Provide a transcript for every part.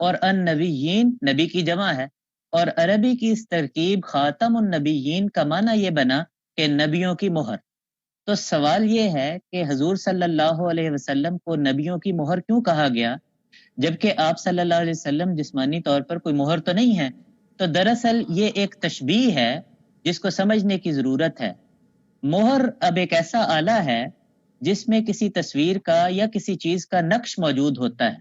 اور النبیین نبی کی جمع ہے، اور عربی کی اس ترکیب خاتم النبیین کا معنی یہ بنا کہ نبیوں کی مہر۔ تو سوال یہ ہے کہ حضور صلی اللہ علیہ وسلم کو نبیوں کی مہر کیوں کہا گیا، جبکہ آپ صلی اللہ علیہ وسلم جسمانی طور پر کوئی مہر تو نہیں ہے؟ تو دراصل یہ ایک تشبیہ ہے جس کو سمجھنے کی ضرورت ہے۔ مہر اب ایک ایسا آلہ ہے جس میں کسی تصویر کا یا کسی چیز کا نقش موجود ہوتا ہے۔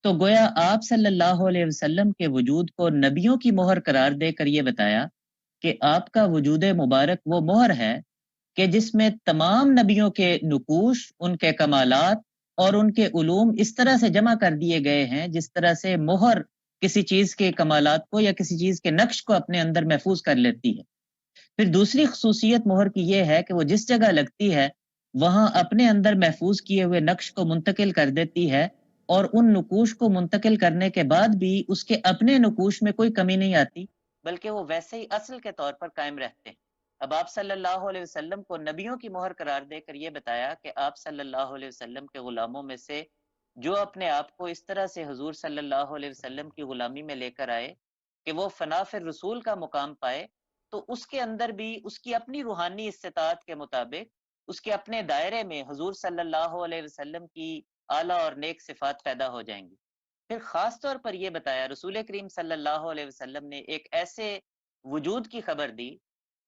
تو گویا آپ صلی اللہ علیہ وسلم کے وجود کو نبیوں کی مہر قرار دے کر یہ بتایا کہ آپ کا وجود مبارک وہ مہر ہے کہ جس میں تمام نبیوں کے نقوش، ان کے کمالات اور ان کے علوم اس طرح سے جمع کر دیے گئے ہیں جس طرح سے مہر کسی چیز کے کمالات کو یا کسی چیز کے نقش کو اپنے اندر محفوظ کر لیتی ہے۔ پھر دوسری خصوصیت مہر کی یہ ہے کہ وہ جس جگہ لگتی ہے وہاں اپنے اندر محفوظ کیے ہوئے نقش کو منتقل کر دیتی ہے، اور ان نقوش کو منتقل کرنے کے بعد بھی اس کے اپنے نقوش میں کوئی کمی نہیں آتی، بلکہ وہ ویسے ہی اصل کے طور پر قائم رہتے ہیں۔ اب آپ صلی اللہ علیہ وسلم کو نبیوں کی مہر قرار دے کر یہ بتایا کہ آپ صلی اللہ علیہ وسلم کے غلاموں میں سے جو اپنے آپ کو اس طرح سے حضور صلی اللہ علیہ وسلم کی غلامی میں لے کر آئے کہ وہ فنا فی الرسول کا مقام پائے، تو اس کے اندر بھی اس کی اپنی روحانی استطاعت کے مطابق اس کے اپنے دائرے میں حضور صلی اللہ علیہ وسلم کی اعلیٰ اور نیک صفات پیدا ہو جائیں گی۔ پھر خاص طور پر یہ بتایا رسول کریم صلی اللہ علیہ وسلم نے ایک ایسے وجود کی خبر دی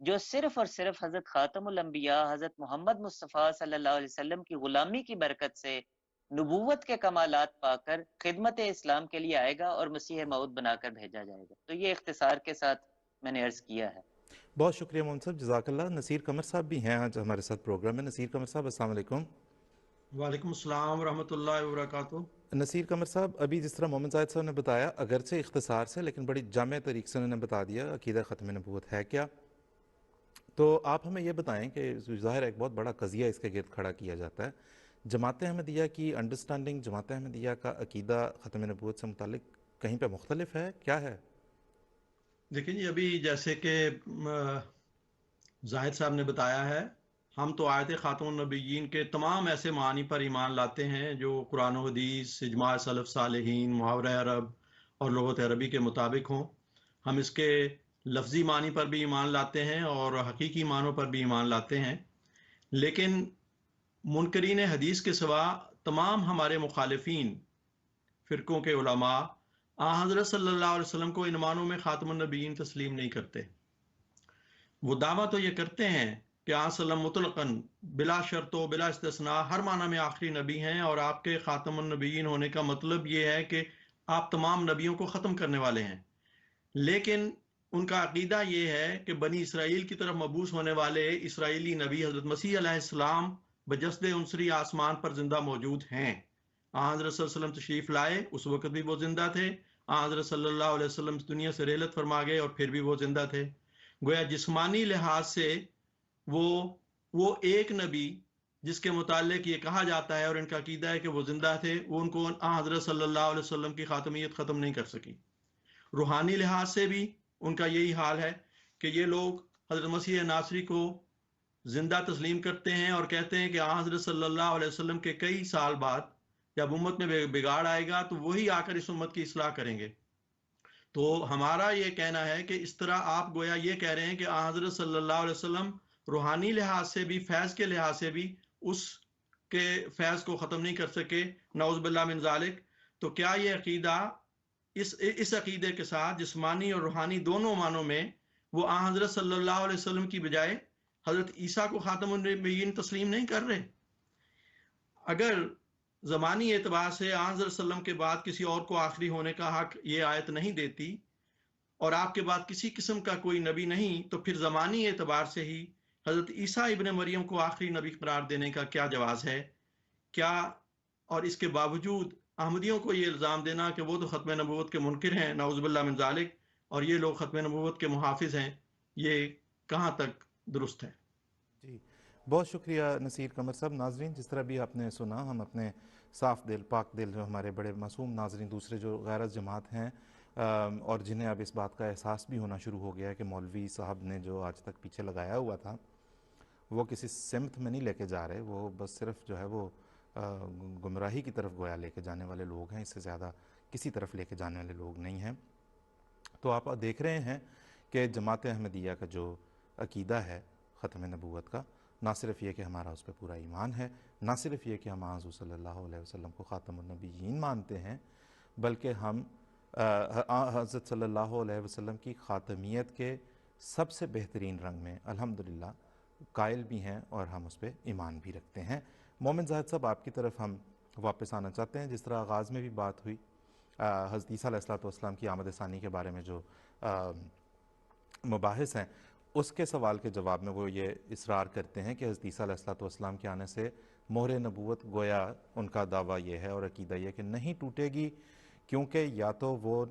جو صرف اور صرف حضرت خاتم الانبیاء حضرت محمد مصطفیٰ صلی اللہ علیہ وسلم کی غلامی کی برکت سے نبوت کے کمالات پا کر خدمت اسلام کے لیے آئے گا اور مسیح موعود بنا کر بھیجا جائے گا۔ تو یہ اختصار کے ساتھ میں نے عرض کیا ہے۔ بہت شکریہ مون صاحب، جزاک اللہ۔ نصیر قمر صاحب بھی ہیں آج ہمارے ساتھ پروگرام میں۔ نصیر قمر صاحب السلام علیکم۔ وعلیکم السلام ورحمۃ اللہ وبرکاتہ۔ نصیر قمر صاحب، ابھی جس طرح محمد زاہد صاحب نے بتایا، اگرچہ اختصار سے لیکن بڑی جامع طریقے سے انہوں نے بتا دیا عقیدہ ختم نبوت ہے کیا۔ تو آپ ہمیں یہ بتائیں کہ ظاہر ایک بہت بڑا قضیہ اس کے گرد کھڑا کیا جاتا ہے، جماعت احمدیہ کی انڈرسٹینڈنگ، جماعت احمدیہ کا عقیدہ ختم نبوت سے متعلق کہیں پہ مختلف ہے، کیا ہے؟ دیکھیں جی، ابھی جیسے کہ زاہد صاحب نے بتایا ہے، ہم تو آیت خاتم النبیین کے تمام ایسے معانی پر ایمان لاتے ہیں جو قرآن و حدیث، اجماع سلف صالحین، محاورہ عرب اور لغت عربی کے مطابق ہوں۔ ہم اس کے لفظی معنی پر بھی ایمان لاتے ہیں اور حقیقی معنوں پر بھی ایمان لاتے ہیں، لیکن منکرین حدیث کے سوا تمام ہمارے مخالفین فرقوں کے علماء حضرت صلی اللہ علیہ وسلم کو ان معنوں میں خاتم النبیین تسلیم نہیں کرتے۔ وہ دعویٰ تو یہ کرتے ہیں کہ آن سلم مطلقاً بلا شرط و بلا استثناء ہر معنی میں آخری نبی ہیں، اور آپ کے خاتم النبیین ہونے کا مطلب یہ ہے کہ آپ تمام نبیوں کو ختم کرنے والے ہیں۔ لیکن ان کا عقیدہ یہ ہے کہ بنی اسرائیل کی طرف مبعوث ہونے والے اسرائیلی نبی حضرت مسیح علیہ السلام بجسد عنصری آسمان پر زندہ موجود ہیں۔ حضرت صلی اللہ علیہ وسلم تشریف لائے، اس وقت بھی وہ زندہ تھے۔ حضرت صلی اللہ علیہ وسلم دنیا سے رحلت فرما گئے اور پھر بھی وہ زندہ تھے۔ گویا جسمانی لحاظ سے وہ ایک نبی جس کے متعلق یہ کہا جاتا ہے اور ان کا عقیدہ ہے کہ وہ زندہ تھے، وہ ان کو حضرت صلی اللہ علیہ وسلم کی خاتمیت ختم نہیں کر سکی۔ روحانی لحاظ سے بھی ان کا یہی حال ہے کہ یہ لوگ حضرت مسیح ناصری کو زندہ تسلیم کرتے ہیں اور کہتے ہیں کہ حضرت صلی اللہ علیہ وسلم کے کئی سال بعد جب امت میں بگاڑ آئے گا تو وہی آ کر اس امت کی اصلاح کریں گے۔ تو ہمارا یہ کہنا ہے کہ اس طرح آپ گویا یہ کہہ رہے ہیں کہ حضرت صلی اللہ علیہ وسلم روحانی لحاظ سے بھی، فیض کے لحاظ سے بھی اس کے فیض کو ختم نہیں کر سکے، نعوذ باللہ من ذالک۔ تو کیا یہ عقیدہ اس عقیدے کے ساتھ جسمانی اور روحانی دونوں معنوں میں وہ حضرت صلی اللہ علیہ وسلم کی بجائے حضرت عیسیٰ کو خاتم النبیین تسلیم نہیں کر رہے؟ اگر زمانی اعتبار سے حضرت صلی اللہ علیہ وسلم کے بعد کسی اور کو آخری ہونے کا حق یہ آیت نہیں دیتی اور آپ کے بعد کسی قسم کا کوئی نبی نہیں، تو پھر زمانی اعتبار سے ہی حضرت عیسیٰ ابن مریم کو آخری نبی قرار دینے کا کیا جواز ہے؟ کیا اور اس کے باوجود احمدیوں کو یہ الزام دینا کہ وہ تو ختم نبوت کے منکر ہیں، نعوذ باللہ من ذالک، اور یہ لوگ ختم نبوت کے محافظ ہیں، یہ کہاں تک درست ہے؟ جی بہت شکریہ نصیر قمر صاحب۔ ناظرین، جس طرح بھی آپ نے سنا، ہم اپنے صاف دل، پاک دل جو ہمارے بڑے معصوم ناظرین دوسرے جو غیرت جماعت ہیں اور جنہیں اب اس بات کا احساس بھی ہونا شروع ہو گیا ہے کہ مولوی صاحب نے جو آج تک پیچھے لگایا ہوا تھا وہ کسی سمت میں نہیں لے کے جا رہے، وہ بس صرف جو ہے وہ گمراہی کی طرف گویا لے کے جانے والے لوگ ہیں، اس سے زیادہ کسی طرف لے کے جانے والے لوگ نہیں ہیں۔ تو آپ دیکھ رہے ہیں کہ جماعت احمدیہ کا جو عقیدہ ہے ختم نبوت کا، نہ صرف یہ کہ ہمارا اس پہ پورا ایمان ہے، نہ صرف یہ کہ ہم حضور صلی اللہ علیہ وسلم کو خاتم النبیین مانتے ہیں، بلکہ ہم حضرت صلی اللہ علیہ وسلم کی خاتمیت کے سب سے بہترین رنگ میں الحمدللہ قائل بھی ہیں اور ہم اس پہ ایمان بھی رکھتے ہیں۔ مومن زاہد صاحب، آپ کی طرف ہم واپس آنا چاہتے ہیں۔ جس طرح آغاز میں بھی بات ہوئی حضرت عیسیٰ علیہ السلام کی آمد ثانی کے بارے میں جو مباحث ہیں، اس کے سوال کے جواب میں وہ یہ اصرار کرتے ہیں کہ حضرت عیسیٰ علیہ السلام کے آنے سے مہر نبوت گویا ان کا دعویٰ یہ ہے اور عقیدہ یہ کہ نہیں ٹوٹے گی، کیونکہ یا تو وہ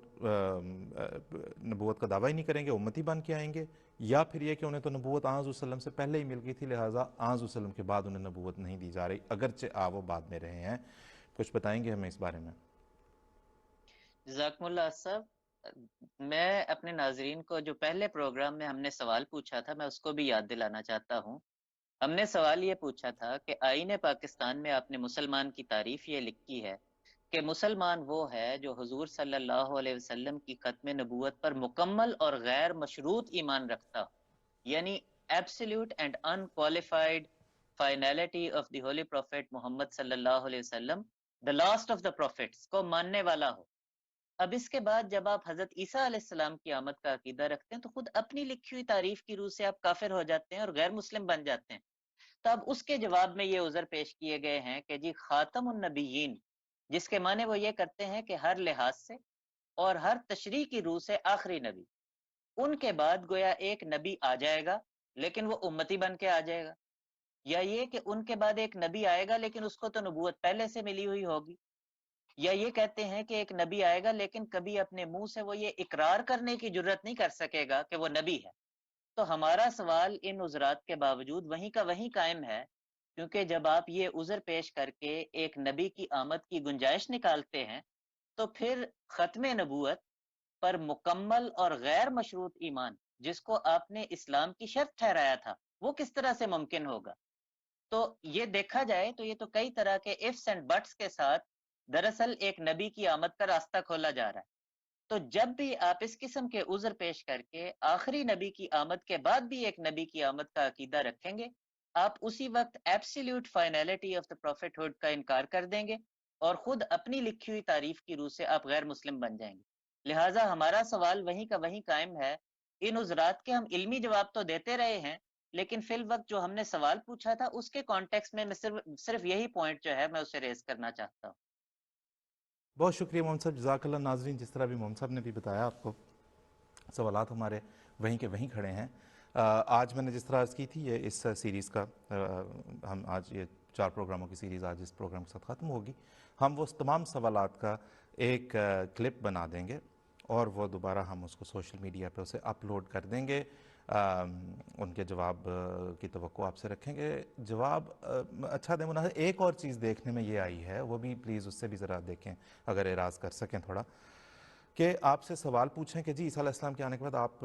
نبوت کا دعویٰ ہی نہیں کریں گے، امتی بن کے آئیں گے، یا پھر یہ کہ انہیں تو نبوت آن وسلم سے پہلے ہی مل گئی تھی، لہٰذا آن وسلم کے بعد انہیں نبوت نہیں دی جا رہی، اگرچہ وہ بعد میں رہے ہیں۔ کچھ بتائیں گے ہمیں اس بارے میں؟ جزاکم اللہ صاحب، میں اپنے ناظرین کو جو پہلے پروگرام میں ہم نے سوال پوچھا تھا میں اس کو بھی یاد دلانا چاہتا ہوں۔ ہم نے سوال یہ پوچھا تھا کہ آئین پاکستان میں آپ نے مسلمان کی تعریف یہ لکھی ہے کہ مسلمان وہ ہے جو حضور صلی اللہ علیہ وسلم کی ختم نبوت پر مکمل اور غیر مشروط ایمان رکھتا ہو، یعنی absolute and unqualified finality of the holy prophet Muhammad صلی اللہ علیہ وسلم، the last of the prophets کو ماننے والا ہو۔ اب اس کے بعد جب آپ حضرت عیسیٰ علیہ السلام کی آمد کا عقیدہ رکھتے ہیں تو خود اپنی لکھی ہوئی تعریف کی روح سے آپ کافر ہو جاتے ہیں اور غیر مسلم بن جاتے ہیں۔ تو اب اس کے جواب میں یہ عذر پیش کیے گئے ہیں کہ جی خاتم النبیین، جس کے معنی وہ یہ کرتے ہیں کہ ہر لحاظ سے اور ہر تشریح کی روح سے آخری نبی، ان کے بعد گویا ایک نبی آ جائے گا لیکن وہ امتی بن کے آ جائے گا، یا یہ کہ ان کے بعد ایک نبی آئے گا لیکن اس کو تو نبوت پہلے سے ملی ہوئی ہوگی، یا یہ کہتے ہیں کہ ایک نبی آئے گا لیکن کبھی اپنے منہ سے وہ یہ اقرار کرنے کی جرت نہیں کر سکے گا کہ وہ نبی ہے۔ تو ہمارا سوال ان عذرات کے باوجود وہیں کا وہیں قائم ہے، کیونکہ جب آپ یہ عذر پیش کر کے ایک نبی کی آمد کی گنجائش نکالتے ہیں تو پھر ختم نبوت پر مکمل اور غیر مشروط ایمان، جس کو آپ نے اسلام کی شرط ٹھہرایا تھا، وہ کس طرح سے ممکن ہوگا؟ تو یہ دیکھا جائے تو یہ تو کئی طرح کے ifs اینڈ بٹس کے ساتھ دراصل ایک نبی کی آمد کا راستہ کھولا جا رہا ہے۔ تو جب بھی آپ اس قسم کے عذر پیش کر کے آخری نبی کی آمد کے بعد بھی ایک نبی کی آمد کا عقیدہ رکھیں گے، آپ اسی وقت absolute finality of the prophethood کا انکار کر دیں گے اور خود اپنی لکھی ہوئی تعریف کی روح سے آپ غیر مسلم بن جائیں گے۔ لہٰذا ہمارا سوال وہیں کا وہیں قائم ہے۔ ان عذرات کے ہم علمی جواب تو دیتے رہے ہیں، لیکن فی الوقت جو ہم نے سوال پوچھا تھا اس کے کانٹیکس میں صرف یہی پوائنٹ جو ہے میں اسے ریز کرنا چاہتا ہوں۔ بہت شکریہ محمد صاحب، جزاک اللہ۔ ناظرین، جس طرح بھی محمد صاحب نے بھی بتایا آپ کو، سوالات ہمارے وہیں کے وہیں کھڑے ہیں۔ آج میں نے جس طرح عرض کی تھی، یہ اس سیریز کا ہم آج یہ 4 پروگراموں کی سیریز آج اس پروگرام کے ساتھ ختم ہوگی۔ ہم وہ تمام سوالات کا ایک کلپ بنا دیں گے اور وہ دوبارہ ہم اس کو سوشل میڈیا پہ اسے اپلوڈ کر دیں گے۔ ان کے جواب کی توقع آپ سے رکھیں گے۔ جواب اچھا دیں مناسب۔ ایک اور چیز دیکھنے میں یہ آئی ہے، وہ بھی پلیز اس سے بھی ذرا دیکھیں اگر اعراض کر سکیں تھوڑا، کہ آپ سے سوال پوچھیں کہ جی عیسیٰ علیہ السلام کے آنے کے بعد آپ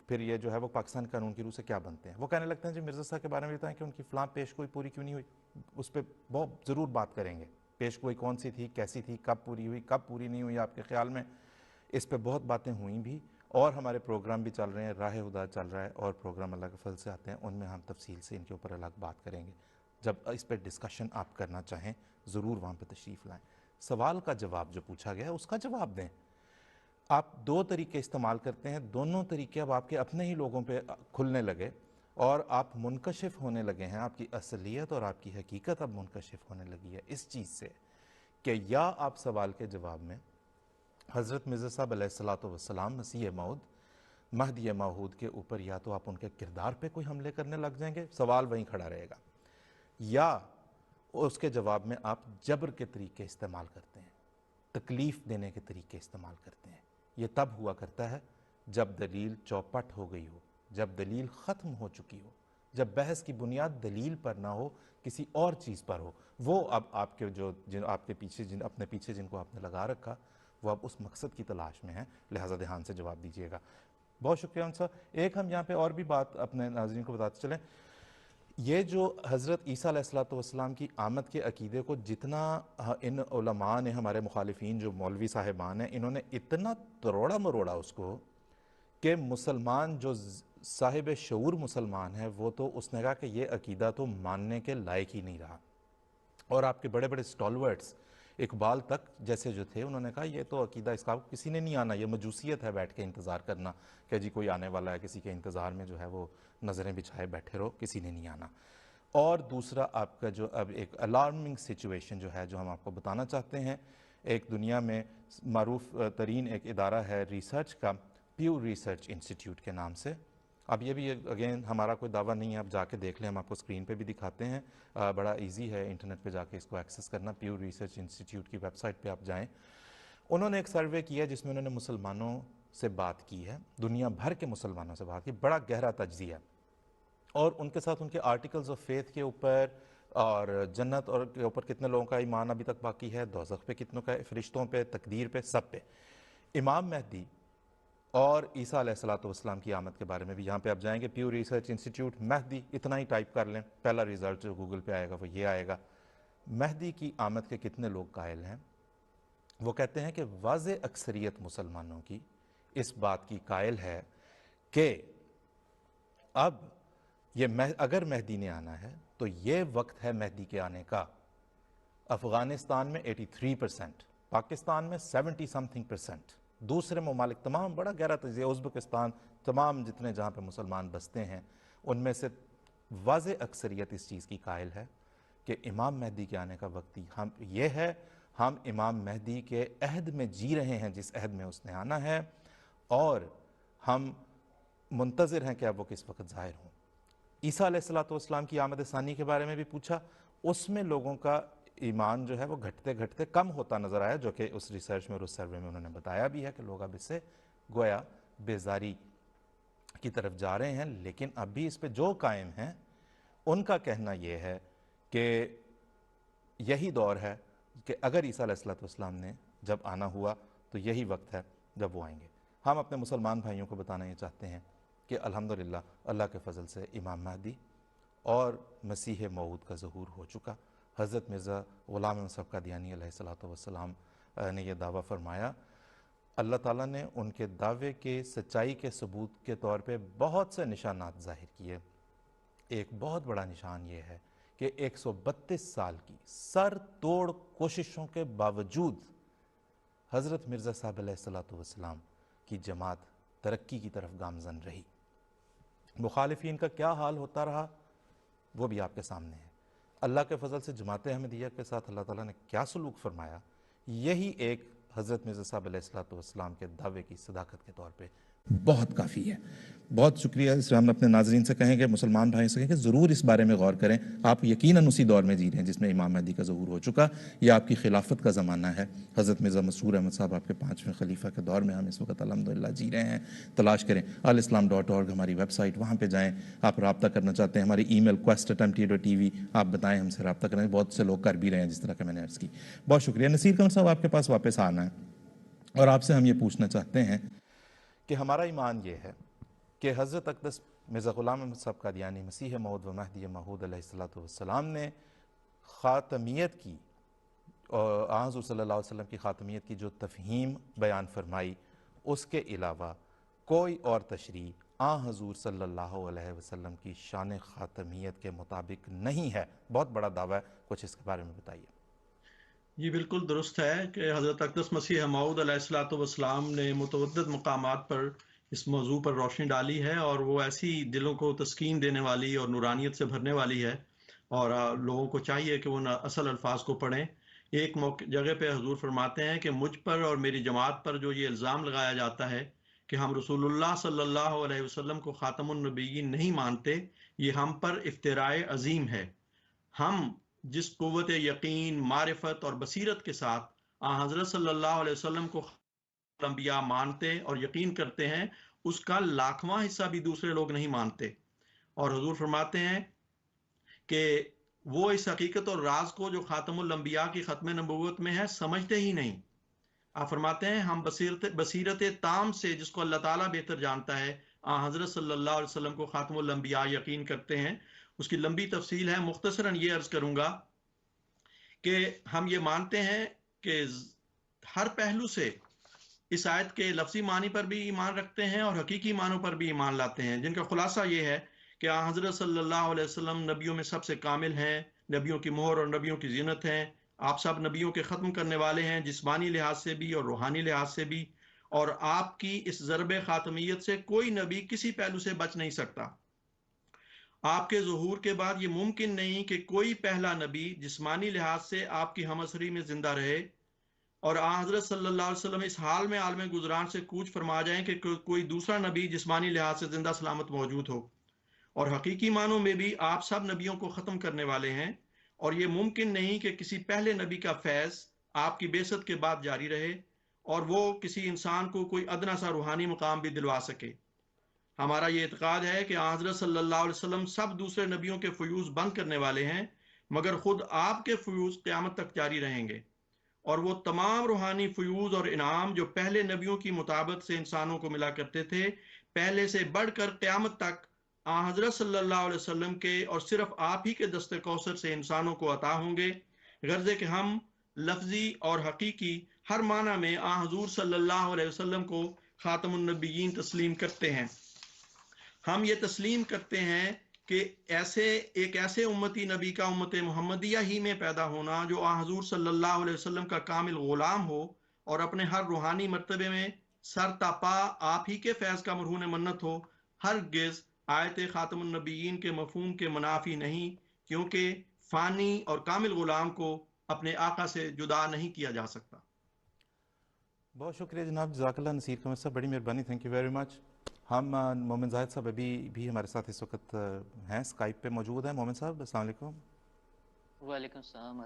پھر یہ جو ہے وہ پاکستان قانون کی روح سے کیا بنتے ہیں؟ وہ کہنے لگتے ہیں جی مرزا صاحب کے بارے میں بتائیں کہ ان کی فلاں پیش گوئی پوری کیوں نہیں ہوئی۔ اس پہ بہت ضرور بات کریں گے، پیش گوئی کون سی تھی، کیسی تھی، کب پوری ہوئی، کب پوری نہیں ہوئی آپ کے خیال میں۔ اس پہ بہت باتیں ہوئیں بھی، اور ہمارے پروگرام بھی چل رہے ہیں، راہ ہدا چل رہا ہے، اور پروگرام اللہ کے فضل سے آتے ہیں، ان میں ہم تفصیل سے ان کے اوپر الگ بات کریں گے۔ جب اس پہ ڈسکشن آپ کرنا چاہیں ضرور وہاں پہ تشریف لائیں۔ سوال کا جواب جو پوچھا گیا ہے اس کا جواب دیں۔ آپ 2 طریقے استعمال کرتے ہیں، دونوں طریقے اب آپ کے اپنے ہی لوگوں پہ کھلنے لگے اور آپ منکشف ہونے لگے ہیں۔ آپ کی اصلیت اور آپ کی حقیقت اب منکشف ہونے لگی ہے اس چیز سے کہ یا آپ سوال کے جواب میں حضرت مرزا صاحب علیہ السلام مسیح موعود مہدی موعود کے اوپر یا تو آپ ان کے کردار پہ کوئی حملے کرنے لگ جائیں گے، سوال وہیں کھڑا رہے گا، یا اس کے جواب میں آپ جبر کے طریقے استعمال کرتے ہیں، تکلیف دینے کے طریقے استعمال کرتے ہیں۔ یہ تب ہوا کرتا ہے جب دلیل چوپٹ ہو گئی ہو، جب دلیل ختم ہو چکی ہو، جب بحث کی بنیاد دلیل پر نہ ہو، کسی اور چیز پر ہو۔ وہ اب آپ کے آپ کے پیچھے اپنے پیچھے جن کو آپ نے لگا رکھا، وہ اب اس مقصد کی تلاش میں ہیں، لہٰذا دھیان سے جواب دیجیے گا۔ بہت شکریہ ان صاحب۔ ایک ہم یہاں پہ اور بھی بات اپنے ناظرین کو بتاتے چلیں، یہ جو حضرت عیسیٰ علیہ السلام کی آمد کے عقیدے کو جتنا ان علماء نے، ہمارے مخالفین جو مولوی صاحبان ہیں، انہوں نے اتنا تروڑا مروڑا اس کو کہ مسلمان جو صاحب شعور مسلمان ہے وہ تو اس نے کہا کہ یہ عقیدہ تو ماننے کے لائق ہی نہیں رہا. اور آپ کے بڑے بڑے سٹالورٹس اقبال تک جیسے جو تھے، انہوں نے کہا یہ تو عقیدہ اس کا کسی نے نہیں آنا، یہ مجوسیت ہے بیٹھ کے انتظار کرنا کہ جی کوئی آنے والا ہے، کسی کے انتظار میں جو ہے وہ نظریں بچھائے بیٹھے رہو، کسی نے نہیں آنا. اور دوسرا آپ کا جو اب ایک الارمنگ سچویشن جو ہے جو ہم آپ کو بتانا چاہتے ہیں، ایک دنیا میں معروف ترین ایک ادارہ ہے ریسرچ کا، پیو ریسرچ انسٹیٹیوٹ کے نام سے. اب یہ بھی اگین ہمارا کوئی دعویٰ نہیں ہے، آپ جا کے دیکھ لیں، ہم آپ کو اسکرین پہ بھی دکھاتے ہیں، بڑا ایزی ہے انٹرنیٹ پہ جا کے اس کو ایکسس کرنا. پیو ریسرچ انسٹیٹیوٹ کی ویب سائٹ پہ آپ جائیں. انہوں نے ایک سروے کیا جس میں انہوں نے مسلمانوں سے بات کی ہے، دنیا بھر کے مسلمانوں سے بات کی، بڑا گہرا تجزیہ، اور ان کے ساتھ ان کے آرٹیکلز آف فیتھ کے اوپر، اور جنت اور کے اوپر کتنے لوگوں کا ایمان ابھی تک باقی ہے، دوزخ پہ کتنوں کا، فرشتوں پہ، تقدیر پہ، سب پہ. امام مہدی اور عیسیٰ علیہ السلام کی آمد کے بارے میں بھی یہاں پہ آپ جائیں گے، پیو ریسرچ انسٹیٹیوٹ مہدی اتنا ہی ٹائپ کر لیں، پہلا ریزلٹ جو گوگل پہ آئے گا وہ یہ آئے گا. مہدی کی آمد کے کتنے لوگ قائل ہیں؟ وہ کہتے ہیں کہ واضح اکثریت مسلمانوں کی اس بات کی قائل ہے کہ اب یہ اگر مہدی نے آنا ہے تو یہ وقت ہے مہدی کے آنے کا. افغانستان میں 83%، پاکستان میں 70% دوسرے ممالک تمام، بڑا گہرا تجزیہ، ازبکستان، تمام جتنے جہاں پہ مسلمان بستے ہیں ان میں سے واضح اکثریت اس چیز کی قائل ہے کہ امام مہدی کے آنے کا وقت ہم یہ ہے، ہم امام مہدی کے عہد میں جی رہے ہیں جس عہد میں اس نے آنا ہے، اور ہم منتظر ہیں کہ اب وہ کس وقت ظاہر ہوں. عیسیٰ علیہ السلام کی آمد ثانی کے بارے میں بھی پوچھا، اس میں لوگوں کا ایمان جو ہے وہ گھٹتے گھٹتے کم ہوتا نظر آیا، جو کہ اس ریسرچ میں اور اس سروے میں انہوں نے بتایا بھی ہے کہ لوگ اب اس سے گویا بیزاری کی طرف جا رہے ہیں. لیکن اب بھی اس پہ جو قائم ہیں ان کا کہنا یہ ہے کہ یہی دور ہے کہ اگر عیسیٰ علیہ السلام نے جب آنا ہوا تو یہی وقت ہے جب وہ آئیں گے. ہم اپنے مسلمان بھائیوں کو بتانا یہ چاہتے ہیں کہ الحمدللہ اللہ کے فضل سے امام مہدی اور مسیح موعود کا ظہور ہو چکا. حضرت مرزا غلام احمد صاحب قادیانی علیہ السلام نے یہ دعویٰ فرمایا. اللہ تعالیٰ نے ان کے دعوے کے سچائی کے ثبوت کے طور پہ بہت سے نشانات ظاہر کیے. ایک بہت بڑا نشان یہ ہے کہ 132 سال کی سر توڑ کوششوں کے باوجود حضرت مرزا صاحب علیہ السلام کی جماعت ترقی کی طرف گامزن رہی. مخالفین کا کیا حال ہوتا رہا وہ بھی آپ کے سامنے ہے. اللہ کے فضل سے جماعت احمدیہ کے ساتھ اللہ تعالیٰ نے کیا سلوک فرمایا، یہی ایک حضرت مرزا صاحب علیہ السلام کے دعوے کی صداقت کے طور پہ بہت کافی ہے. بہت شکریہ. اس میں ہم اپنے ناظرین سے کہیں گے، مسلمان بھائی سے کہیں کہ ضرور اس بارے میں غور کریں. آپ یقیناً اسی دور میں جی رہے ہیں جس میں امام مہدی کا ظہور ہو چکا. یہ آپ کی خلافت کا زمانہ ہے. حضرت مرزا مسرور احمد صاحب آپ کے 5ویں خلیفہ کے دور میں ہم اس وقت الحمدللہ جی رہے ہیں. تلاش کریں alislam.org ہماری ویب سائٹ، وہاں پہ جائیں. آپ رابطہ کرنا چاہتے ہیں، ہماری ای میل quest@mta.tv آپ بتائیں، ہم سے رابطہ کریں. بہت سے لوگ کر بھی رہے ہیں جس طرح کہ میں نے عرض کی. بہت شکریہ. نصیر قمر صاحب آپ کے پاس واپس آنا ہے اور آپ سے ہم یہ پوچھنا چاہتے ہیں کہ ہمارا ایمان یہ ہے کہ حضرت اقدس مرزا غلام احمد صاحب قادیانی مسیح موعود و مہدی موعود علیہ السلام نے خاتمیت کی، اور حضور صلی اللہ علیہ وسلم کی خاتمیت کی جو تفہیم بیان فرمائی، اس کے علاوہ کوئی اور تشریح حضور صلی اللہ علیہ وسلم کی شان خاتمیت کے مطابق نہیں ہے. بہت بڑا دعویٰ ہے، کچھ اس کے بارے میں بتائیے. جی بالکل درست ہے کہ حضرت اقدس مسیح موعود علیہ السلام نے متعدد مقامات پر اس موضوع پر روشنی ڈالی ہے، اور وہ ایسی دلوں کو تسکین دینے والی اور نورانیت سے بھرنے والی ہے، اور لوگوں کو چاہیے کہ وہ اصل الفاظ کو پڑھیں. ایک جگہ پہ حضور فرماتے ہیں کہ مجھ پر اور میری جماعت پر جو یہ الزام لگایا جاتا ہے کہ ہم رسول اللہ صلی اللہ علیہ وسلم کو خاتم النبیین نہیں مانتے، یہ ہم پر افتراء عظیم ہے. ہم جس قوت یقین، معرفت اور بصیرت کے ساتھ حضرت صلی اللہ علیہ وسلم کو انبیاء مانتے اور یقین کرتے ہیں، اس کا لاکھواں حصہ بھی دوسرے لوگ نہیں مانتے. اور حضور فرماتے ہیں کہ وہ اس حقیقت اور راز کو جو خاتم الانبیاء کی ختم نبوت میں ہے سمجھتے ہی نہیں. آپ فرماتے ہیں ہم بصیرت تام سے، جس کو اللہ تعالیٰ بہتر جانتا ہے، حضرت صلی اللہ علیہ وسلم کو خاتم الانبیاء یقین کرتے ہیں. اس کی لمبی تفصیل ہے. مختصراً یہ عرض کروں گا کہ ہم یہ مانتے ہیں کہ ہر پہلو سے اس آیت کے لفظی معنی پر بھی ایمان رکھتے ہیں اور حقیقی معنوں پر بھی ایمان لاتے ہیں، جن کا خلاصہ یہ ہے کہ حضرت صلی اللہ علیہ وسلم نبیوں میں سب سے کامل ہیں، نبیوں کی مہر اور نبیوں کی زینت ہیں. آپ سب نبیوں کے ختم کرنے والے ہیں، جسمانی لحاظ سے بھی اور روحانی لحاظ سے بھی، اور آپ کی اس ضرب خاتمیت سے کوئی نبی کسی پہلو سے بچ نہیں سکتا. آپ کے ظہور کے بعد یہ ممکن نہیں کہ کوئی پہلا نبی جسمانی لحاظ سے آپ کی ہمعصری میں زندہ رہے، اور حضرت صلی اللہ علیہ وسلم اس حال میں عالم گزران سے کوچ فرما جائیں کہ کوئی دوسرا نبی جسمانی لحاظ سے زندہ سلامت موجود ہو. اور حقیقی معنوں میں بھی آپ سب نبیوں کو ختم کرنے والے ہیں، اور یہ ممکن نہیں کہ کسی پہلے نبی کا فیض آپ کی بعثت کے بعد جاری رہے اور وہ کسی انسان کو کوئی ادنا سا روحانی مقام بھی دلوا سکے. ہمارا یہ اعتقاد ہے کہ حضرت صلی اللہ علیہ وسلم سب دوسرے نبیوں کے فیوز بند کرنے والے ہیں، مگر خود آپ کے فیوز قیامت تک جاری رہیں گے، اور وہ تمام روحانی فیوز اور انعام جو پہلے نبیوں کی مطابق سے انسانوں کو ملا کرتے تھے، پہلے سے بڑھ کر قیامت تک حضرت صلی اللہ علیہ وسلم کے اور صرف آپ ہی کے دست کوثر سے انسانوں کو عطا ہوں گے. غرض کہ ہم لفظی اور حقیقی ہر معنی میں حضور صلی اللہ علیہ وسلم کو خاتم النبیین تسلیم کرتے ہیں. ہم یہ تسلیم کرتے ہیں کہ ایک ایسے امتی نبی کا امت محمدیہ ہی میں پیدا ہونا جو حضور صلی اللہ علیہ وسلم کا کامل غلام ہو اور اپنے ہر روحانی مرتبے میں سر تا پا آپ ہی کے فیض کا مرہون منت ہو، ہرگز آیت خاتم النبیین کے مفہوم کے منافی نہیں، کیونکہ فانی اور کامل غلام کو اپنے آقا سے جدا نہیں کیا جا سکتا. بہت شکریہ جناب، جزاک اللہ نصیر قمر صاحب، بڑی مہربانی، تھینک یو ویری مچ. ہم مومن زاہد صاحب ابھی بھی ہمارے ساتھ اس وقت ہیں، اسکائپ پہ موجود ہیں. مومن صاحب السلام علیکم. وعلیکم السلام.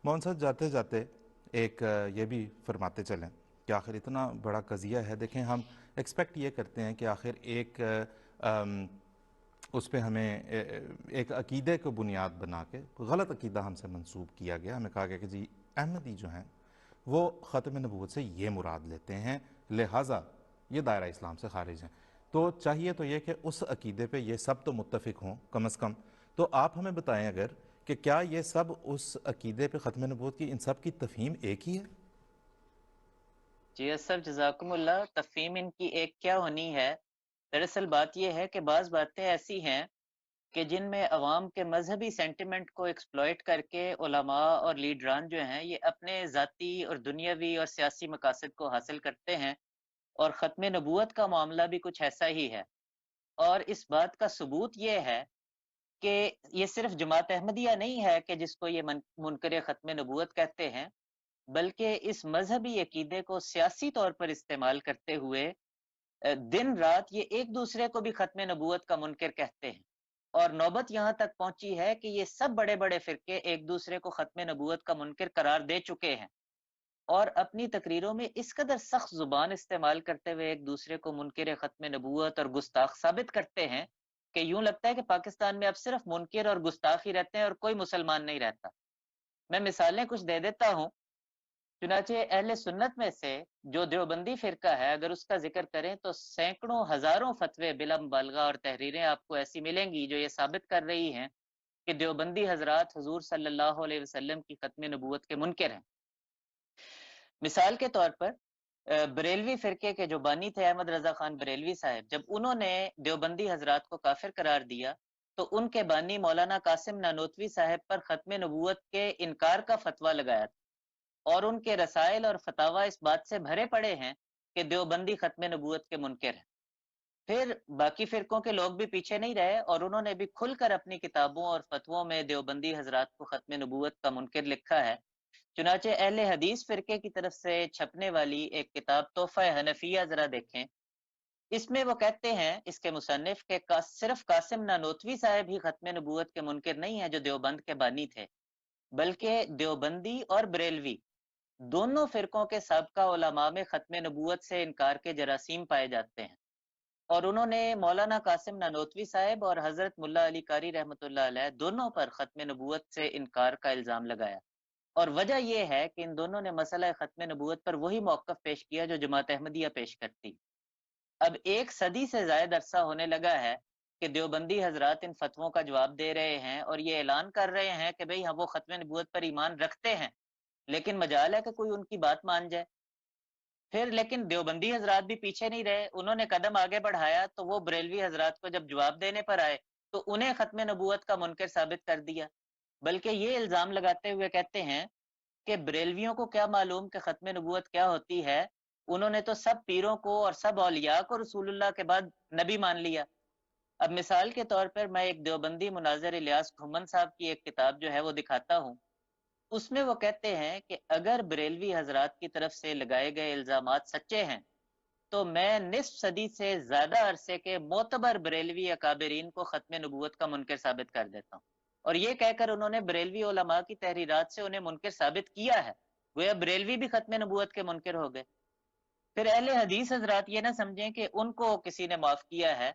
مومن صاحب جاتے جاتے ایک یہ بھی فرماتے چلیں کہ آخر اتنا بڑا قضیہ ہے، دیکھیں ہم ایکسپیکٹ یہ کرتے ہیں کہ آخر ایک اس پہ ہمیں ایک عقیدے کو بنیاد بنا کے غلط عقیدہ ہم سے منسوب کیا گیا. ہمیں کہا گیا کہ جی احمدی جو ہیں وہ ختم نبوت سے یہ مراد لیتے ہیں، لہٰذا یہ دائرہ اسلام سے خارج ہیں. تو چاہیے تو یہ کہ اس عقیدے پہ یہ سب تو متفق ہوں کم از کم. تو آپ ہمیں بتائیں اگر کہ کیا یہ سب اس عقیدے پہ ختم نبوت کی ان سب کی تفہیم ایک ہی ہے؟ جی اسف جزاکم اللہ. تفہیم ان کی ایک کیا ہونی ہے؟ دراصل بات یہ ہے کہ بعض باتیں ایسی ہیں کہ جن میں عوام کے مذہبی سینٹیمنٹ کو ایکسپلائٹ کر کے علماء اور لیڈران جو ہیں یہ اپنے ذاتی اور دنیاوی اور سیاسی مقاصد کو حاصل کرتے ہیں، اور ختم نبوت کا معاملہ بھی کچھ ایسا ہی ہے. اور اس بات کا ثبوت یہ ہے کہ یہ صرف جماعت احمدیہ نہیں ہے کہ جس کو یہ منکر ختم نبوت کہتے ہیں، بلکہ اس مذہبی عقیدے کو سیاسی طور پر استعمال کرتے ہوئے دن رات یہ ایک دوسرے کو بھی ختم نبوت کا منکر کہتے ہیں. اور نوبت یہاں تک پہنچی ہے کہ یہ سب بڑے بڑے فرقے ایک دوسرے کو ختم نبوت کا منکر قرار دے چکے ہیں، اور اپنی تقریروں میں اس قدر سخت زبان استعمال کرتے ہوئے ایک دوسرے کو منکر ختم نبوت اور گستاخ ثابت کرتے ہیں کہ یوں لگتا ہے کہ پاکستان میں اب صرف منکر اور گستاخ ہی رہتے ہیں اور کوئی مسلمان نہیں رہتا. میں مثالیں کچھ دے دیتا ہوں. چنانچہ اہل سنت میں سے جو دیوبندی فرقہ ہے، اگر اس کا ذکر کریں تو سینکڑوں ہزاروں فتوے بلا مبالغہ اور تحریریں آپ کو ایسی ملیں گی جو یہ ثابت کر رہی ہیں کہ دیوبندی حضرات حضور صلی اللہ علیہ وسلم کی ختم نبوت کے منکر ہیں. مثال کے طور پر بریلوی فرقے کے جو بانی تھے احمد رضا خان بریلوی صاحب، جب انہوں نے دیوبندی حضرات کو کافر قرار دیا تو ان کے بانی مولانا قاسم نانوتوی صاحب پر ختم نبوت کے انکار کا فتویٰ لگایا تھا، اور ان کے رسائل اور فتاوی اس بات سے بھرے پڑے ہیں کہ دیوبندی ختم نبوت کے منکر ہیں. پھر باقی فرقوں کے لوگ بھی پیچھے نہیں رہے اور انہوں نے بھی کھل کر اپنی کتابوں اور فتووں میں دیوبندی حضرات کو ختم نبوت کا منکر لکھا ہے. چنانچہ اہل حدیث فرقے کی طرف سے چھپنے والی ایک کتاب تحفہ حنفیہ ذرا دیکھیں. اس میں وہ کہتے ہیں، اس کے مصنف، کہ صرف قاسم نانوتوی صاحب ہی ختم نبوت کے منکر نہیں ہیں جو دیوبند کے بانی تھے، بلکہ دیوبندی اور بریلوی دونوں فرقوں کے سابقہ علماء میں ختم نبوت سے انکار کے جراثیم پائے جاتے ہیں. اور انہوں نے مولانا قاسم نانوتوی صاحب اور حضرت ملا علی قاری رحمۃ اللہ علیہ دونوں پر ختم نبوت سے انکار کا الزام لگایا. اور وجہ یہ ہے کہ ان دونوں نے مسئلہ ختم نبوت پر وہی موقف پیش کیا جو جماعت احمدیہ پیش کرتی. اب ایک صدی سے زائد عرصہ ہونے لگا ہے کہ دیوبندی حضرات ان فتووں کا جواب دے رہے ہیں اور یہ اعلان کر رہے ہیں کہ بھئی ہم وہ ختم نبوت پر ایمان رکھتے ہیں، لیکن مجال ہے کہ کوئی ان کی بات مان جائے۔ پھر لیکن دیوبندی حضرات بھی پیچھے نہیں رہے، انہوں نے قدم آگے بڑھایا تو وہ بریلوی حضرات کو جب جواب دینے پر آئے تو انہیں ختم نبوت کا منکر ثابت کر دیا، بلکہ یہ الزام لگاتے ہوئے کہتے ہیں کہ بریلویوں کو کیا معلوم کہ ختم نبوت کیا ہوتی ہے، انہوں نے تو سب پیروں کو اور سب اولیاء کو رسول اللہ کے بعد نبی مان لیا۔ اب مثال کے طور پر میں ایک دیوبندی مناظر الیاس گھمن صاحب کی ایک کتاب جو ہے وہ دکھاتا ہوں، اس میں وہ کہتے ہیں کہ اگر بریلوی حضرات کی طرف سے لگائے گئے الزامات سچے ہیں تو میں نصف صدی سے زیادہ عرصے کے معتبر بریلوی اکابرین کو ختم نبوت کا منکر ثابت کر دیتا ہوں، اور یہ کہہ کر انہوں نے بریلوی علماء کی تحریرات سے انہیں منکر ثابت کیا ہے، گویا بریلوی بھی ختم نبوت کے منکر ہو گئے۔ پھر اہل حدیث حضرات یہ نہ سمجھیں کہ ان کو کسی نے معاف کیا ہے،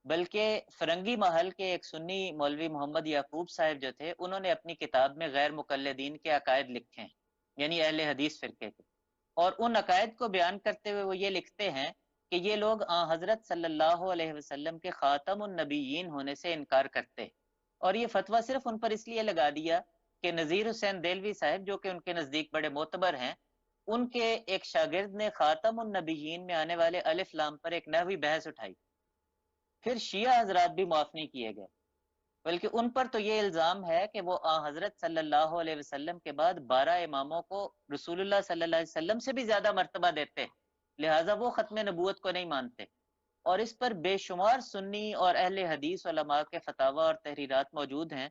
بلکہ فرنگی محل کے ایک سنی مولوی محمد یعقوب صاحب جو تھے، انہوں نے اپنی کتاب میں غیر مقلدین کے عقائد لکھے ہیں، یعنی اہل حدیث فرقے کے، اور ان عقائد کو بیان کرتے ہوئے وہ یہ لکھتے ہیں کہ یہ لوگ حضرت صلی اللہ علیہ وسلم کے خاتم النبیین ہونے سے انکار کرتے ہیں، اور یہ فتویٰ صرف ان پر اس لیے لگا دیا کہ نذیر حسین دہلوی صاحب جو کہ ان کے نزدیک بڑے معتبر ہیں، ان کے ایک شاگرد نے خاتم النبیین میں آنے والے الف لام پر ایک نحوی بحث اٹھائی۔ پھر شیعہ حضرات بھی معاف نہیں کیے گئے، بلکہ ان پر تو یہ الزام ہے کہ وہ حضرت صلی اللہ علیہ وسلم کے بعد 12 اماموں کو رسول اللہ صلی اللہ علیہ وسلم سے بھی زیادہ مرتبہ دیتے ہیں، لہٰذا وہ ختم نبوت کو نہیں مانتے، اور اس پر بے شمار سنی اور اہل حدیث علماء کے فتاوی اور تحریرات موجود ہیں۔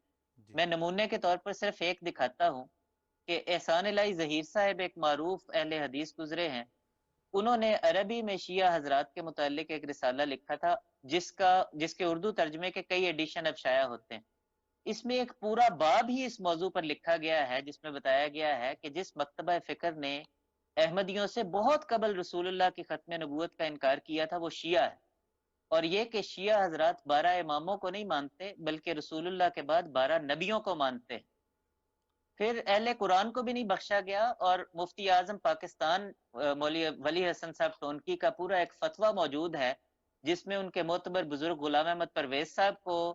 میں نمونے کے طور پر صرف ایک دکھاتا ہوں کہ احسان الہی ظہیر صاحب ایک معروف اہل حدیث گزرے ہیں، انہوں نے عربی میں شیعہ حضرات کے متعلق ایک رسالہ لکھا تھا جس کے اردو ترجمے کے کئی ایڈیشن اب شائع ہوتے ہیں۔ اس میں ایک پورا باب ہی اس موضوع پر لکھا گیا ہے، جس میں بتایا گیا ہے کہ جس مکتبہ فکر نے احمدیوں سے بہت قبل رسول اللہ کی ختم نبوت کا انکار کیا تھا وہ شیعہ ہے، اور یہ کہ شیعہ حضرات 12 اماموں کو نہیں مانتے بلکہ رسول اللہ کے بعد 12 نبیوں کو مانتے ہیں۔ پھر اہل قرآن کو بھی نہیں بخشا گیا، اور مفتی اعظم پاکستان مولوی ولی حسن صاحب ٹونکی کا پورا ایک فتویٰ موجود ہے جس میں ان کے معتبر بزرگ غلام احمد پرویز صاحب کو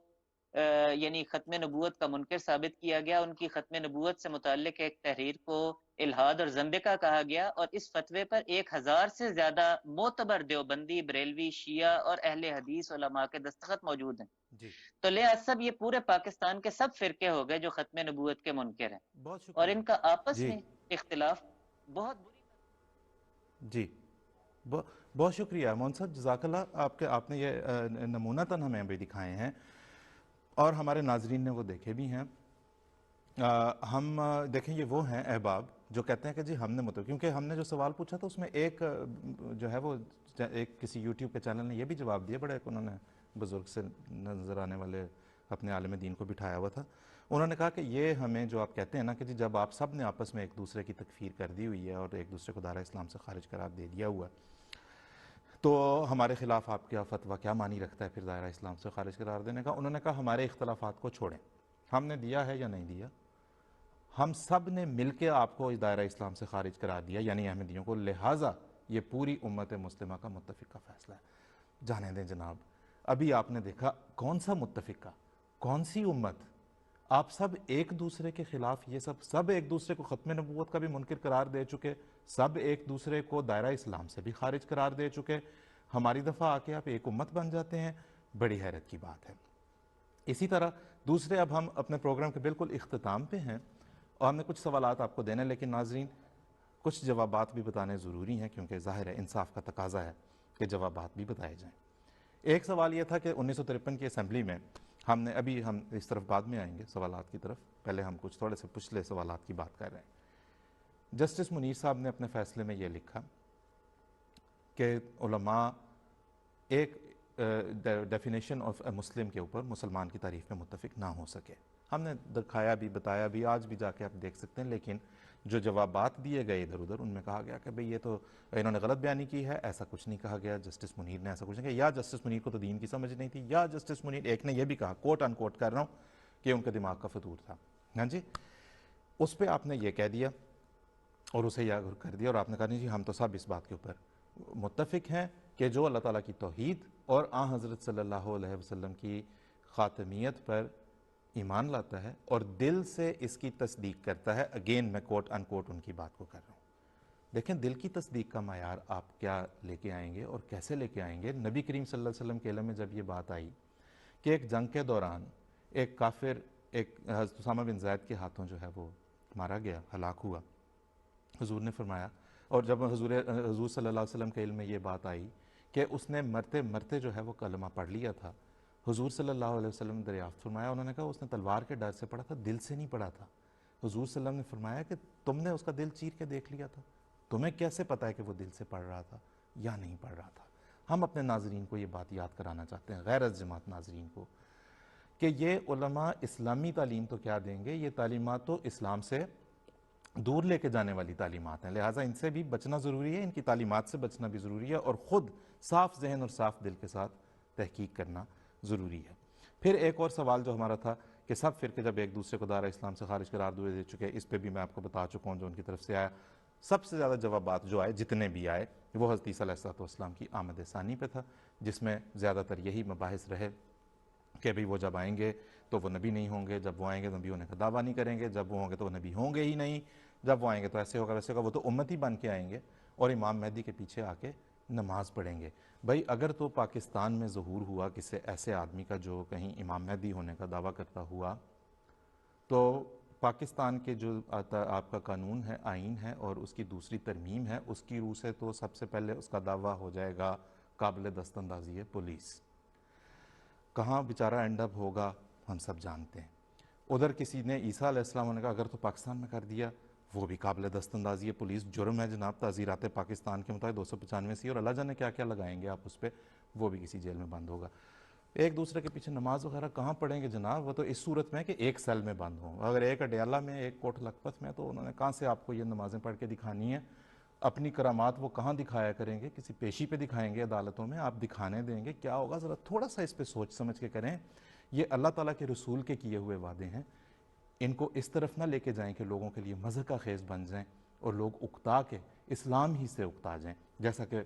یعنی ختم نبوت کا منکر ثابت کیا گیا، ان کی ختم نبوت سے متعلق ایک تحریر کو الہاد اور زندقہ کہا گیا، اور اس فتوے پر 1000 سے زیادہ معتبر دیوبندی، بریلوی، شیعہ اور اہل حدیث علماء کے دستخط موجود ہیں۔ جی تو لہذا سب یہ پورے پاکستان کے سب فرقے ہو گئے جو ختم نبوت کے منکر ہیں، بہت اور شکریہ ان کا آپس جی میں اختلاف بہت بری جی بہت شکریہ مون صاحب، جزاک اللہ، آپ نے یہ نمونہ تن ہمیں بھی دکھائے ہیں اور ہمارے ناظرین نے وہ دیکھے بھی ہیں۔ ہم دیکھیں یہ وہ ہیں احباب جو کہتے ہیں کہ جی ہم نے کیونکہ ہم نے جو سوال پوچھا تھا اس میں ایک جو ہے وہ ایک کسی یوٹیوب کے چینل نے یہ بھی جواب دیا، بڑے ایک انہوں نے بزرگ سے نظر آنے والے اپنے عالم دین کو بٹھایا ہوا تھا، انہوں نے کہا کہ یہ ہمیں جو آپ کہتے ہیں نا کہ جی جب آپ سب نے آپس میں ایک دوسرے کی تکفیر کر دی ہوئی ہے اور ایک دوسرے کو دائرہ اسلام سے خارج قرار دے دیا ہوا ہے، تو ہمارے خلاف آپ کا فتویٰ کیا معنی رکھتا ہے پھر دائرہ اسلام سے خارج قرار دینے کا؟ انہوں نے کہا ہمارے اختلافات کو چھوڑیں، ہم نے دیا ہے یا نہیں دیا، ہم سب نے مل کے آپ کو اس دائرہ اسلام سے خارج قرار دیا یعنی احمدیوں کو، لہٰذا یہ پوری امت مسلمہ کا متفقہ فیصلہ ہے۔ جانے دیں جناب، ابھی آپ نے دیکھا کون سا متفقہ، کون سی امت، آپ سب ایک دوسرے کے خلاف، یہ سب ایک دوسرے کو ختم نبوت کا بھی منکر قرار دے چکے، سب ایک دوسرے کو دائرہ اسلام سے بھی خارج قرار دے چکے، ہماری دفعہ آ کے آپ ایک امت بن جاتے ہیں، بڑی حیرت کی بات ہے۔ اسی طرح دوسرے، اب ہم اپنے پروگرام کے بالکل اختتام پہ ہیں اور ہم نے کچھ سوالات آپ کو دینے، لیکن ناظرین کچھ جوابات بھی بتانے ضروری ہیں کیونکہ ظاہر ہے انصاف کا تقاضا ہے کہ جوابات بھی بتائے جائیں۔ ایک سوال یہ تھا کہ 1953 کی اسمبلی میں ہم اس طرف بعد میں آئیں گے سوالات کی طرف، پہلے ہم کچھ تھوڑے سے پچھلے سوالات کی بات کر رہے ہیں۔ جسٹس منیر صاحب نے اپنے فیصلے میں یہ لکھا کہ علماء ایک ڈیفینیشن آف اے مسلم کے اوپر، مسلمان کی تعریف میں متفق نہ ہو سکے۔ ہم نے دکھایا بھی، بتایا بھی، آج بھی جا کے آپ دیکھ سکتے ہیں، لیکن جو جوابات دیے گئے ادھر ادھر ان میں کہا گیا کہ بھئی یہ تو انہوں نے غلط بیانی کی ہے، ایسا کچھ نہیں کہا گیا، جسٹس منیر نے ایسا کچھ نہیں کہا، یا جسٹس منیر کو تو دین کی سمجھ نہیں تھی، یا جسٹس منیر ایک نے یہ بھی کہا، کوٹ ان کوٹ کر رہا ہوں، کہ ان کے دماغ کا فطور تھا۔ ہاں جی، اس پہ آپ نے یہ کہہ دیا اور اسے یا کر دیا، اور آپ نے کہا نہیں جی ہم تو سب اس بات کے اوپر متفق ہیں کہ جو اللہ تعالیٰ کی توحید اور آن حضرت صلی اللہ علیہ وسلم کی خاتمیت پر ایمان لاتا ہے اور دل سے اس کی تصدیق کرتا ہے. اگین میں کوٹ ان کوٹ ان کی بات کو کر رہا ہوں. دیکھیں دل کی تصدیق کا معیار آپ کیا لے کے آئیں گے اور کیسے لے کے آئیں گے. نبی کریم صلی اللہ علیہ وسلم کے علم میں جب یہ بات آئی کہ ایک جنگ کے دوران ایک کافر ایک حضرت اسامہ بن زید کے ہاتھوں جو ہے وہ مارا گیا, ہلاک ہوا, حضور نے فرمایا, اور جب حضور صلی اللہ علیہ وسلم کے علم میں یہ بات آئی کہ اس نے مرتے مرتے جو ہے وہ کلمہ پڑھ لیا تھا, حضور صلی اللہ علیہ وسلم نے دریافت فرمایا, انہوں نے کہا اس نے تلوار کے ڈر سے پڑھا تھا, دل سے نہیں پڑھا تھا. حضور صلی اللہ علیہ وسلم نے فرمایا کہ تم نے اس کا دل چیر کے دیکھ لیا تھا, تمہیں کیسے پتہ ہے کہ وہ دل سے پڑھ رہا تھا یا نہیں پڑھ رہا تھا. ہم اپنے ناظرین کو یہ بات یاد کرانا چاہتے ہیں, غیر از جماعت ناظرین کو, کہ یہ علماء اسلامی تعلیم تو کیا دیں گے, یہ تعلیمات تو اسلام سے دور لے کے جانے والی تعلیمات ہیں, لہٰذا ان سے بھی بچنا ضروری ہے, ان کی تعلیمات سے بچنا بھی ضروری ہے, اور خود صاف ذہن اور صاف دل کے ساتھ تحقیق کرنا ضروری ہے. پھر ایک اور سوال جو ہمارا تھا کہ سب فرقے جب ایک دوسرے کو دائرہ اسلام سے خارج قرار دے چکے, اس پہ بھی میں آپ کو بتا چکا ہوں جو ان کی طرف سے آیا. سب سے زیادہ جوابات جو آئے, جتنے بھی آئے, وہ حضرت عیسیٰ علیہ السلام کی آمد ثانی پہ تھا, جس میں زیادہ تر یہی مباحث رہے کہ بھئی وہ جب آئیں گے تو وہ نبی نہیں ہوں گے, جب وہ آئیں گے نبی ہونے کا دعویٰ نہیں کریں گے, جب وہ ہوں گے تو وہ نبی ہوں گے ہی نہیں, جب وہ آئیں گے تو ایسے ہوگا ویسے ہوگا, وہ تو امتی بن کے آئیں گے اور امام مہدی کے پیچھے آ کے نماز پڑھیں گے. بھئی اگر تو پاکستان میں ظہور ہوا کسی ایسے آدمی کا جو کہیں امام مہدی ہونے کا دعویٰ کرتا ہوا, تو پاکستان کے جو آپ کا قانون ہے, آئین ہے, اور اس کی دوسری ترمیم ہے, اس کی روح سے تو سب سے پہلے اس کا دعویٰ ہو جائے گا قابل دست اندازی پولیس. کہاں بیچارہ اینڈ اپ ہوگا ہم سب جانتے ہیں. ادھر کسی نے عیسیٰ علیہ السلام نے کہا اگر تو پاکستان میں کر دیا, وہ بھی قابل دست اندازی پولیس, جرم ہے جناب, تعزیرات پاکستان کے مطابق 295 سی, اور اللہ جانے کیا کیا لگائیں گے آپ اس پہ, وہ بھی کسی جیل میں بند ہوگا. ایک دوسرے کے پیچھے نماز وغیرہ کہاں پڑھیں گے جناب, وہ تو اس صورت میں کہ ایک سیل میں بند ہوں. اگر ایک اڈیالہ میں, ایک کوٹ لکھپت میں, تو انہوں نے کہاں سے آپ کو یہ نمازیں پڑھ کے دکھانی ہیں, اپنی کرامات وہ کہاں دکھایا کریں گے, کسی پیشی پہ دکھائیں گے عدالتوں میں, آپ دکھانے دیں گے, کیا ہوگا, ذرا تھوڑا سا اس پہ سوچ سمجھ کے کریں. یہ اللہ تعالیٰ کے رسول کے کیے ہوئے وعدے ہیں, ان کو اس طرف نہ لے کے جائیں کہ لوگوں کے لیے مزہ کا خیز بن جائیں اور لوگ اکتا کے اسلام ہی سے اکتا جائیں, جیسا کہ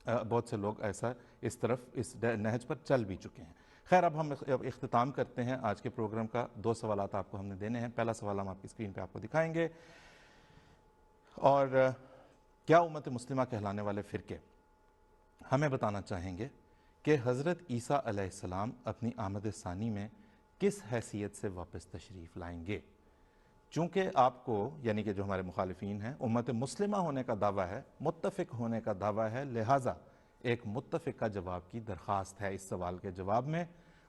بہت سے لوگ ایسا اس طرف اس نہج پر چل بھی چکے ہیں. خیر, اب ہم اختتام کرتے ہیں آج کے پروگرام کا. 2 سوالات آپ کو ہم نے دینے ہیں. پہلا سوال ہم آپ کی اسکرین پہ آپ کو دکھائیں گے, اور کیا امت مسلمہ کہلانے والے فرقے ہمیں بتانا چاہیں گے کہ حضرت عیسیٰ علیہ السلام اپنی آمد ثانی میں کس حیثیت سے واپس تشریف لائیں گے. چونکہ آپ کو, یعنی کہ جو ہمارے مخالفین ہیں, امت مسلمہ ہونے کا دعویٰ ہے, متفق ہونے کا دعویٰ ہے, لہٰذا ایک متفقہ جواب کی درخواست ہے اس سوال کے جواب میں,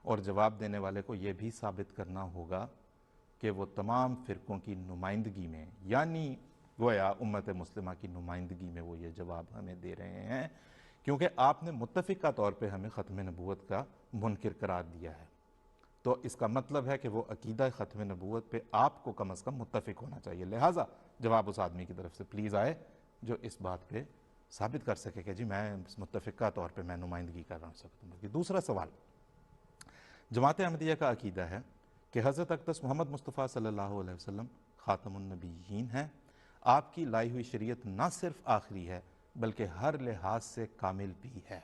اور جواب دینے والے کو یہ بھی ثابت کرنا ہوگا کہ وہ تمام فرقوں کی نمائندگی میں, یعنی گویا امت مسلمہ کی نمائندگی میں وہ یہ جواب ہمیں دے رہے ہیں, کیونکہ آپ نے متفقہ طور پہ ہمیں ختم نبوت کا منکر قرار دیا ہے. تو اس کا مطلب ہے کہ وہ عقیدہ ختم نبوت پہ آپ کو کم از کم متفق ہونا چاہیے. لہٰذا جواب اس آدمی کی طرف سے پلیز آئے جو اس بات پہ ثابت کر سکے کہ جی میں متفقہ طور پہ میں نمائندگی کر رہا ہوں. دوسرا سوال, جماعت احمدیہ کا عقیدہ ہے کہ حضرت اقدس محمد مصطفیٰ صلی اللہ علیہ وسلم خاتم النبیین ہیں. آپ کی لائی ہوئی شریعت نہ صرف آخری ہے بلکہ ہر لحاظ سے کامل بھی ہے.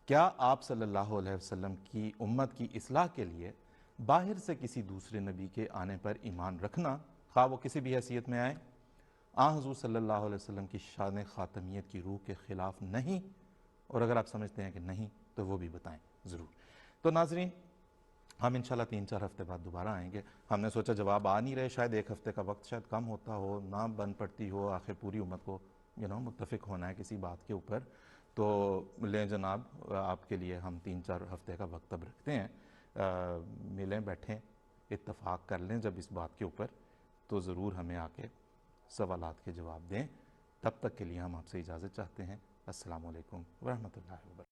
کیا آپ صلی اللہ علیہ وسلم کی امت کی اصلاح کے لیے باہر سے کسی دوسرے نبی کے آنے پر ایمان رکھنا, خواہ وہ کسی بھی حیثیت میں آئے, آن حضور صلی اللہ علیہ وسلم کی شان خاتمیت کی روح کے خلاف نہیں؟ اور اگر آپ سمجھتے ہیں کہ نہیں تو وہ بھی بتائیں ضرور. تو ناظرین, ہم انشاءاللہ 3-4 ہفتے بعد دوبارہ آئیں گے. ہم نے سوچا جواب آ نہیں رہے, شاید 1 ہفتے کا وقت شاید کم ہوتا ہو, نہ بن پڑتی ہو, آخر پوری امت کو متفق ہونا ہے کسی بات کے اوپر. تو لیں جناب, آپ کے لیے ہم 3-4 ہفتے کا وقت اب رکھتے ہیں. ملیں, بیٹھیں, اتفاق کر لیں جب اس بات کے اوپر, تو ضرور ہمیں آ کے سوالات کے جواب دیں. تب تک کے لیے ہم آپ سے اجازت چاہتے ہیں. السلام علیکم ورحمۃ اللہ وبرکاتہ.